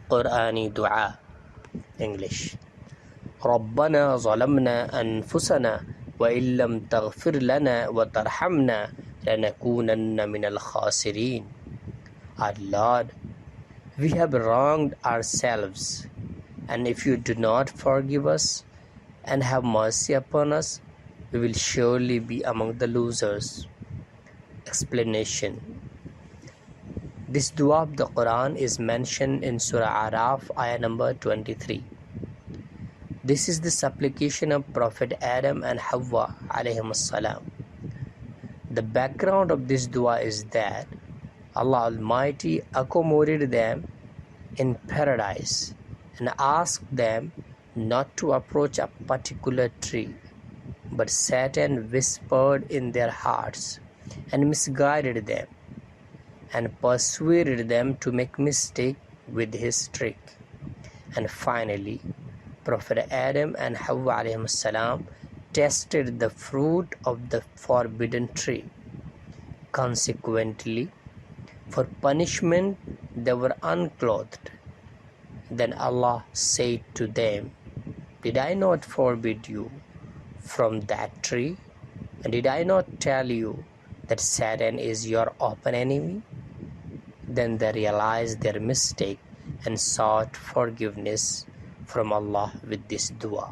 قرآنی دعا انگلش. ربنا ظلمنا انفسنا وإن لم تغفر لنا وترحمنا لنكونن من الخاسرين. Our Lord, we have wronged ourselves, and if you do not forgive us and have mercy upon us, we will surely be among the losers. Explanation. This dua of the Quran is mentioned in Surah Araf, ayah number 23. This is the supplication of Prophet Adam and Hawa alayhim assalam. The background of this dua is that Allah Almighty accommodated them in paradise and asked them not to approach a particular tree, but Satan whispered in their hearts and misguided them and persuaded them to make mistake with his trick. And finally, Prophet Adam and Hawa alayhim salam tasted the fruit of the forbidden tree. Consequently, for punishment they were unclothed. Then Allah said to them, "Did I not forbid you from that tree? And did I not tell you that Satan is your open enemy?" Then they realized their mistake and sought forgiveness from Allah with this dua.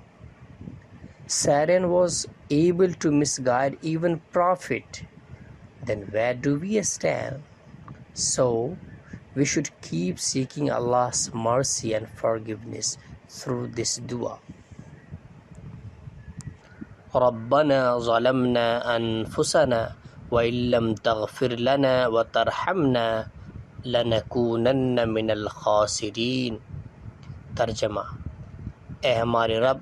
Satan was able to misguide even Prophet. Then where do we stand? So we should keep seeking Allah's mercy and forgiveness through this dua. ربنا ظلمنا أنفسنا وإن لم تغفر لنا وترحمنا لنكونن من الخاسرين. ترجمہ. اے ہمارے رب،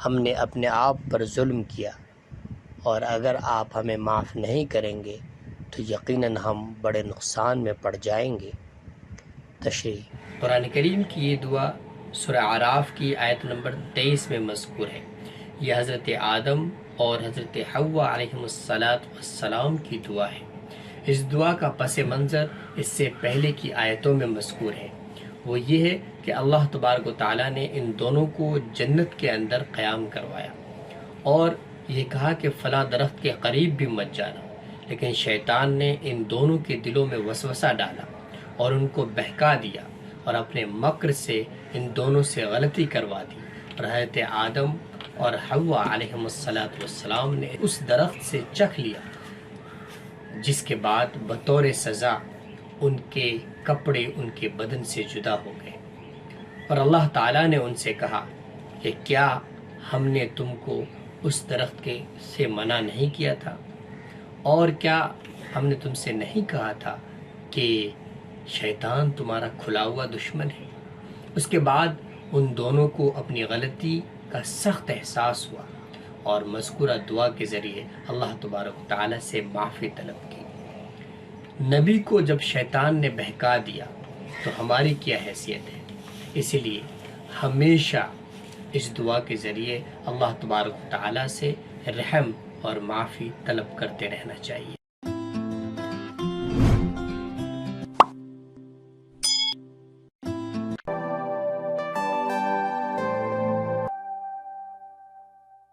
ہم نے اپنے آپ پر ظلم کیا، اور اگر آپ ہمیں معاف نہیں کریں گے تو یقیناً ہم بڑے نقصان میں پڑ جائیں گے. تشریح. قرآن کریم کی یہ دعا سورہ اعراف کی آیت نمبر 23 میں مذکور ہے. یہ حضرت آدم اور حضرت حوا علیہم السلام کی دعا ہے. اس دعا کا پس منظر اس سے پہلے کی آیتوں میں مذکور ہے. وہ یہ ہے کہ اللہ تبارک و تعالیٰ نے ان دونوں کو جنت کے اندر قیام کروایا اور یہ کہا کہ فلاں درخت کے قریب بھی مت جانا، لیکن شیطان نے ان دونوں کے دلوں میں وسوسہ ڈالا اور ان کو بہکا دیا اور اپنے مکر سے ان دونوں سے غلطی کروا دی، اور حضرت آدم اور حوا علیہم السلام نے اس درخت سے چکھ لیا، جس کے بعد بطور سزا ان کے کپڑے ان کے بدن سے جدا ہو گئے. اور اللہ تعالیٰ نے ان سے کہا کہ کیا ہم نے تم کو اس درخت کے سے منع نہیں کیا تھا؟ اور کیا ہم نے تم سے نہیں کہا تھا کہ شیطان تمہارا کھلا ہوا دشمن ہے؟ اس کے بعد ان دونوں کو اپنی غلطی کا سخت احساس ہوا اور مذکورہ دعا کے ذریعے اللہ تبارک و تعالیٰ سے معافی طلب کی. نبی کو جب شیطان نے بہکا دیا تو ہماری کیا حیثیت ہے؟ اسی لیے ہمیشہ اس دعا کے ذریعے اللہ تبارک و تعالیٰ سے رحم اور معافی طلب کرتے رہنا چاہیے.